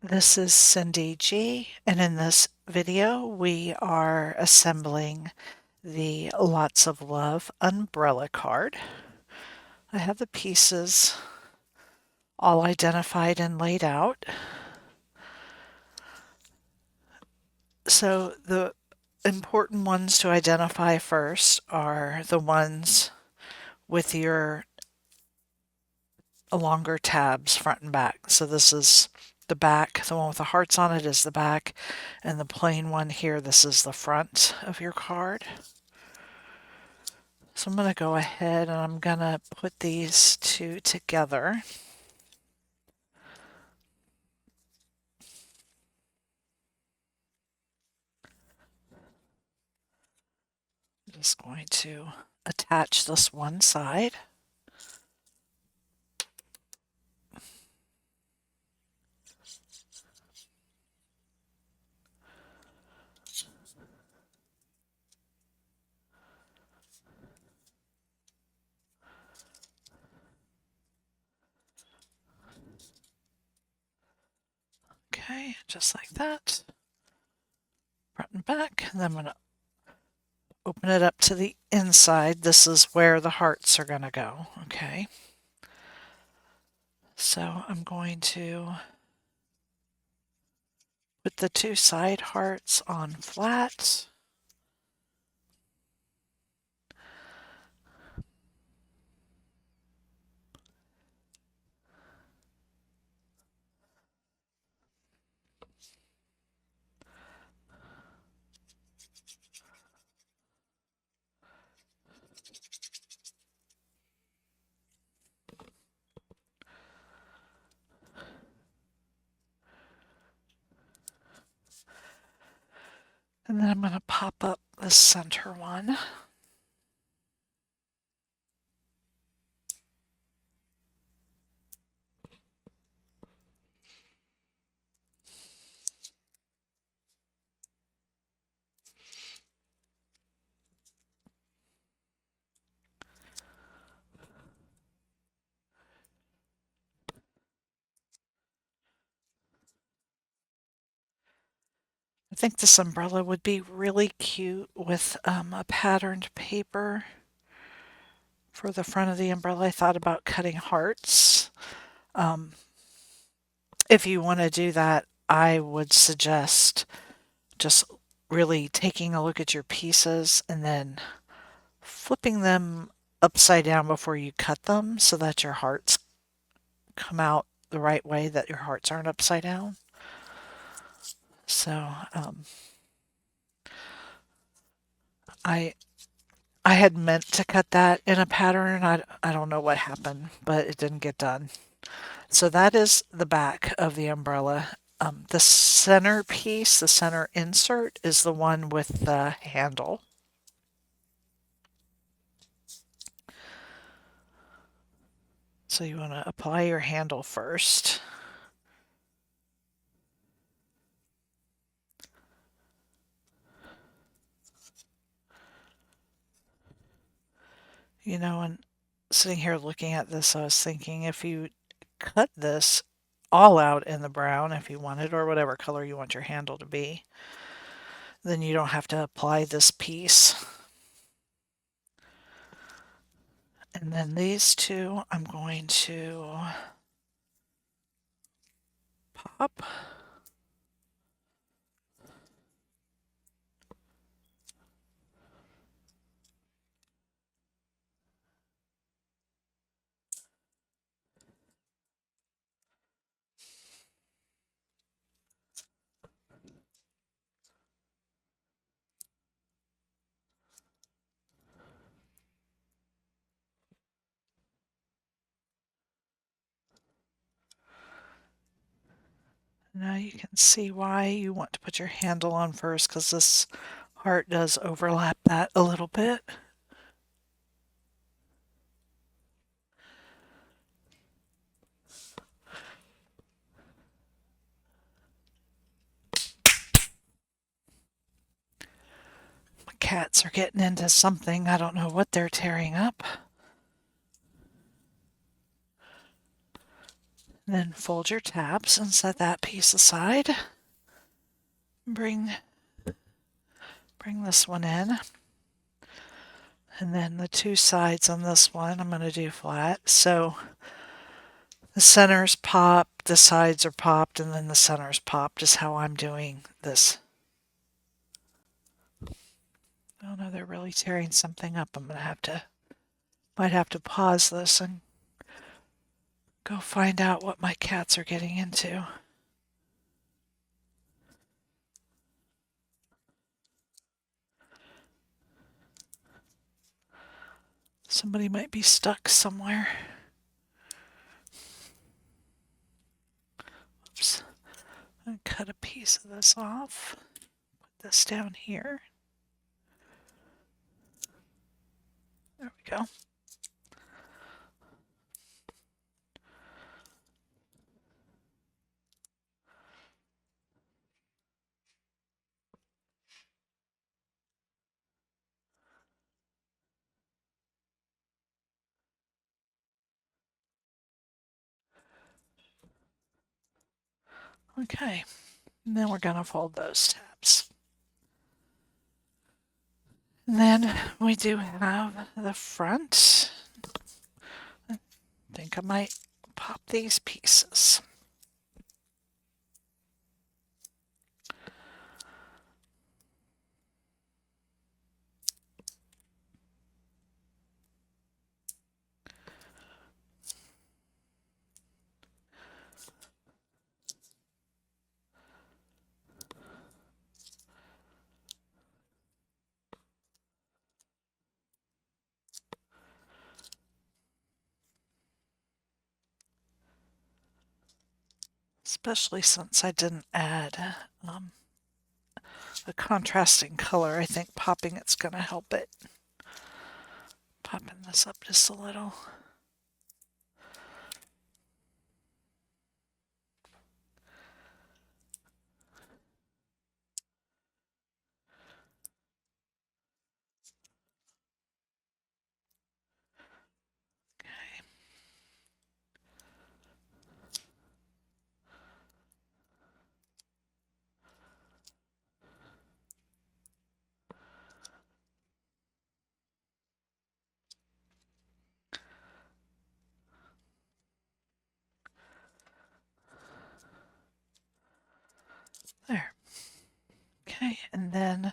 This is Cyndy G, and in this video we are assembling the Lots of Love umbrella card. I have the pieces all identified and laid out. So the important ones to identify first are the ones with your longer tabs front and back. So this is the back, the one with the hearts on it is the back, and the plain one here, this is the front of your card. So I'm going to go ahead and I'm going to put these two together. I'm just going to attach this one side. Okay, just like that. Front and back. And then I'm going to open it up to the inside. This is where the hearts are going to go. Okay. So I'm going to put the two side hearts on flat. And then I'm going to pop up the center one. I think this umbrella would be really cute with a patterned paper for the front of the umbrella. I thought about cutting hearts. If you want to do that, I would suggest just really taking a look at your pieces and then flipping them upside down before you cut them so that your hearts come out the right way, that your hearts aren't upside down. So I had meant to cut that in a pattern. I don't know what happened, but it didn't get done. So that is the back of the umbrella. The center piece, the center insert, is the one with the handle. So you want to apply your handle first. You know, and sitting here looking at this, I was thinking if you cut this all out in the brown, if you wanted, or whatever color you want your handle to be, then you don't have to apply this piece. And then these two, I'm going to pop. Now you can see why you want to put your handle on first, because this heart does overlap that a little bit. My cats are getting into something. I don't know what they're tearing up. Then fold your tabs and set that piece aside. Bring this one in. And then the two sides on this one I'm going to do flat. So the center's popped, the sides are popped, and then the center's popped is how I'm doing this. Oh no, they're really tearing something up. I'm going to might have to pause this and go find out what my cats are getting into. Somebody might be stuck somewhere. Oops. I'm going to cut a piece of this off. Put this down here. There we go. Okay, and then we're going to fold those tabs. And then we do have the front. I think I might pop these pieces. Especially since I didn't add a contrasting color. I think popping it's going to help it. Popping this up just a little. There. Okay, and then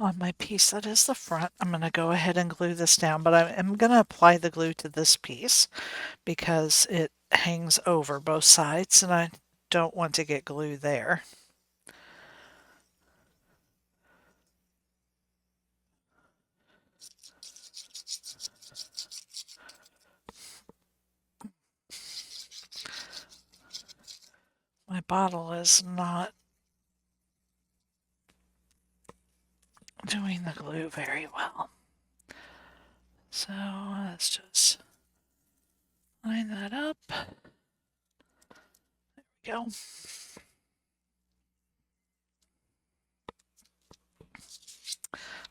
on my piece that is the front, I'm going to go ahead and glue this down, but I'm going to apply the glue to this piece because it hangs over both sides and I don't want to get glue there. My bottle is not doing the glue very well. So let's just line that up. There we go.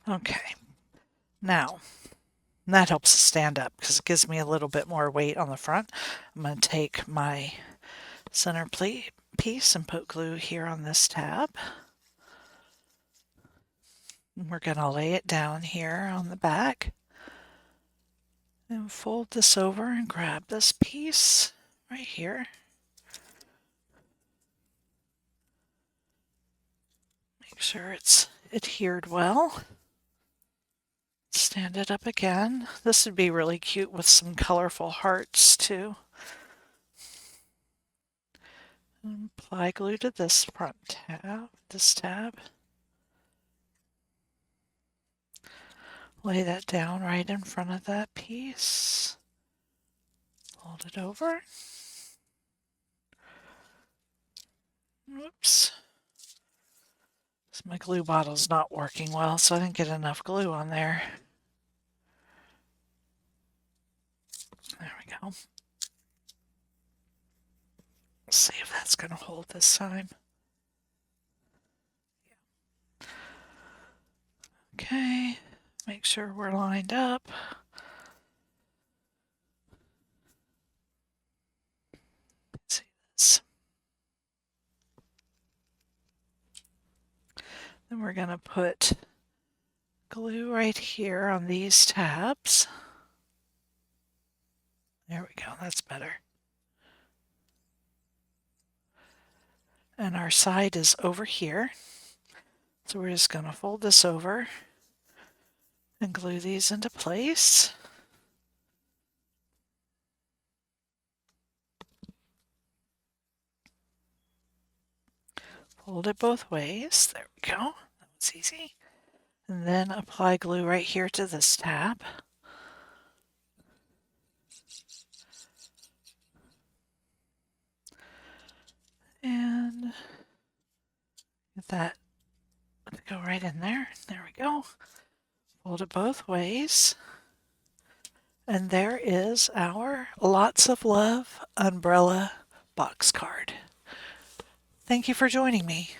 Okay, now that helps it stand up because it gives me a little bit more weight on the front. I'm going to take my center piece and put glue here on this tab. And we're going to lay it down here on the back and fold this over and grab this piece right here. Make sure it's adhered well. Stand it up again. This would be really cute with some colorful hearts too. And apply glue to this front tab, this tab. Lay that down right in front of that piece. Fold it over. Oops. My glue bottle's not working well, so I didn't get enough glue on there. There we go. Let's see if that's going to hold this time. Yeah. Okay, make sure we're lined up. See, Then we're going to put glue right here on these tabs. There we go, that's better. And our side is over here. So we're just going to fold this over and glue these into place. Fold it both ways. There we go. That was easy. And then apply glue right here to this tab. And get that to go right in there. There we go. Fold it both ways. And there is our Lots of Love umbrella box card. Thank you for joining me.